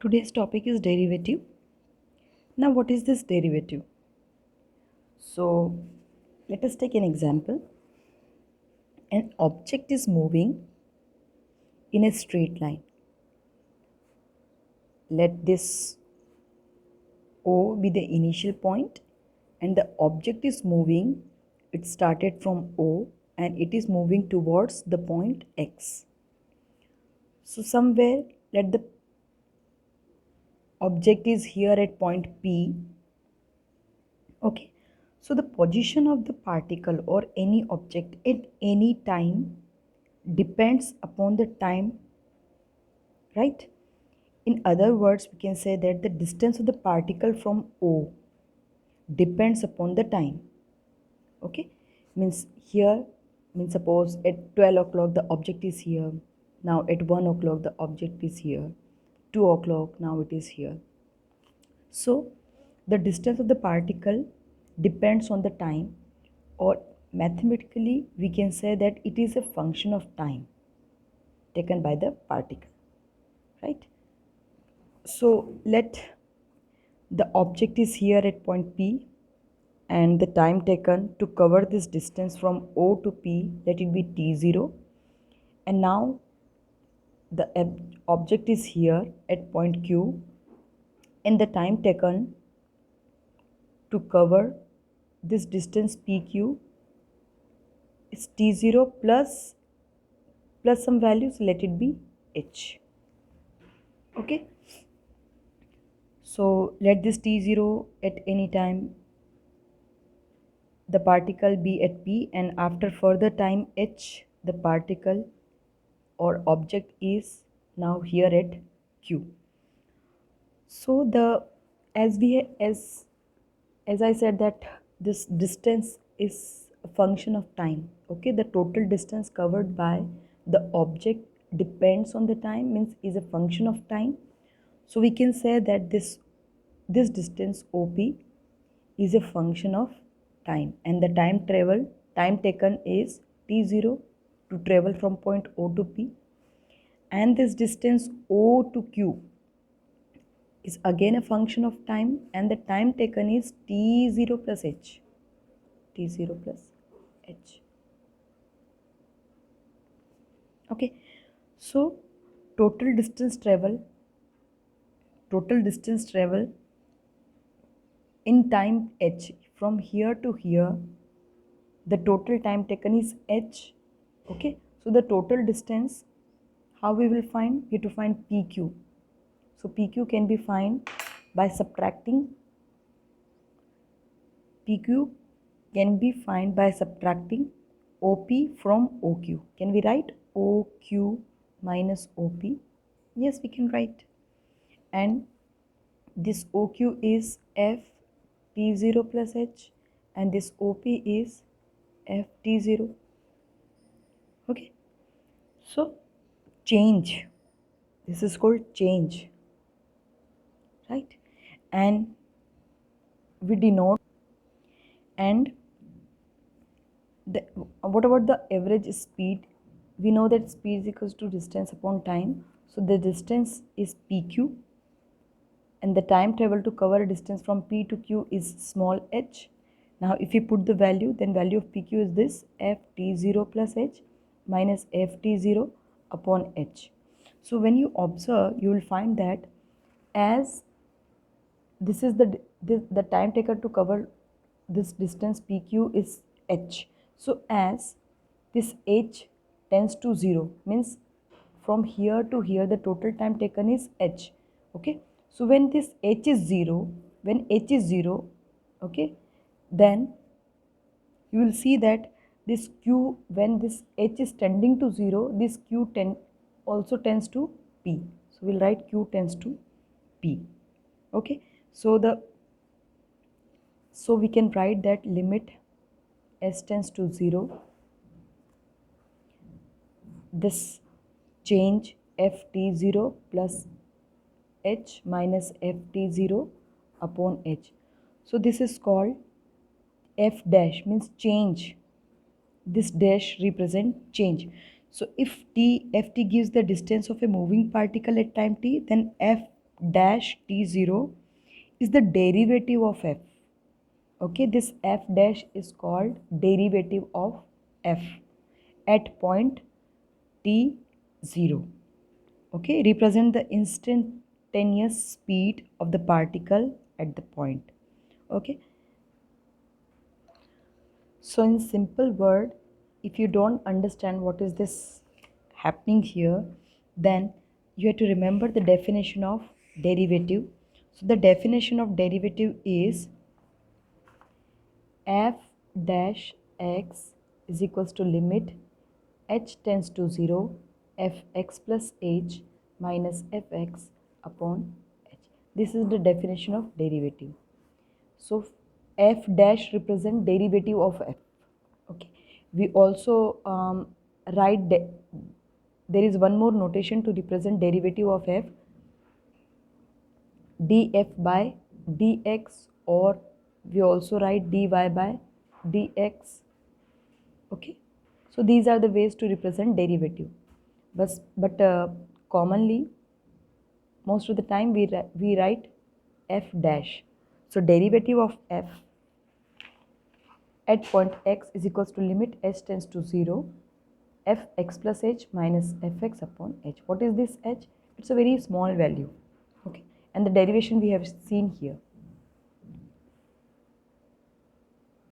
Today's topic is derivative. Now, what is this derivative? So, let us take an example. An object is moving in a straight line. Let this O be the initial point, and the object is moving. It started from O and it is moving towards the point X. So, somewhere let the object is here at point P. Okay, so the position of the particle or any object at any time depends upon the time, right? In other words, we can say that the distance of the particle from O depends upon the time. Okay, means here, means suppose at 12 o'clock the object is here. Now at 1 o'clock the object is here. 2 o'clock, now it is here. So the distance of the particle depends on the time, or mathematically we can say that it is a function of time taken by the particle, right? So let the object is here at point P, and the time taken to cover this distance from O to P, let it be T0. And now the object is here at point Q, and the time taken to cover this distance PQ is T0 plus some values, let it be H. Okay, so let this T0 at any time the particle be at P, and after further time H the particle or object is now here at Q. So the as I said that this distance is a function of time. Okay, the total distance covered by the object depends on the time, means is a function of time. So we can say that this distance OP is a function of time, and the time taken is T0 to travel from point O to P, and this distance O to Q is again a function of time, and the time taken is T0 plus H. T0 plus H. Okay, so total distance travel in time H from here to here, the total time taken is H. Okay, so the total distance, how we will find? We have to find PQ. So PQ can be found by subtracting OP from OQ. Can we write OQ minus OP? Yes, we can write. And this OQ is F T0 plus H, and this OP is F T0. Okay, so change. This is called change, right? And we denote, and what about the average speed? We know that speed is equals to distance upon time. So the distance is PQ, and the time travel to cover a distance from P to Q is small h. Now if you put the value, then value of PQ is this ft0 plus h minus ft0 upon h. So when you observe, you will find that as this is the time taken to cover this distance PQ is h. So as this h tends to 0, means from here to here the total time taken is h. Okay, so when this h is 0, okay, then you will see that this q, when this h is tending to 0, this q also tends to p. So we'll write q tends to p. Okay, so we can write that limit s tends to 0, this change ft0 plus h minus ft0 upon h. So this is called f dash, means change. This dash represent change. So if ft gives the distance of a moving particle at time t, then f dash t0 is the derivative of f. Okay, this f dash is called derivative of f at point t0. Okay, represent the instantaneous speed of the particle at the point. Okay, so in simple word, if you don't understand what is this happening here, then you have to remember the definition of derivative. So the definition of derivative is f dash x is equals to limit h tends to 0 fx plus h minus fx upon h. This is the definition of derivative. So f dash represent derivative of f. Okay, we also write there is one more notation to represent derivative of f, df by dx, or we also write dy by dx. Okay, so these are the ways to represent derivative, but commonly most of the time we write f dash. So derivative of f at point x is equals to limit h tends to 0 fx plus h minus fx upon h. What is this h? It's a very small value. Okay, and the derivation we have seen here.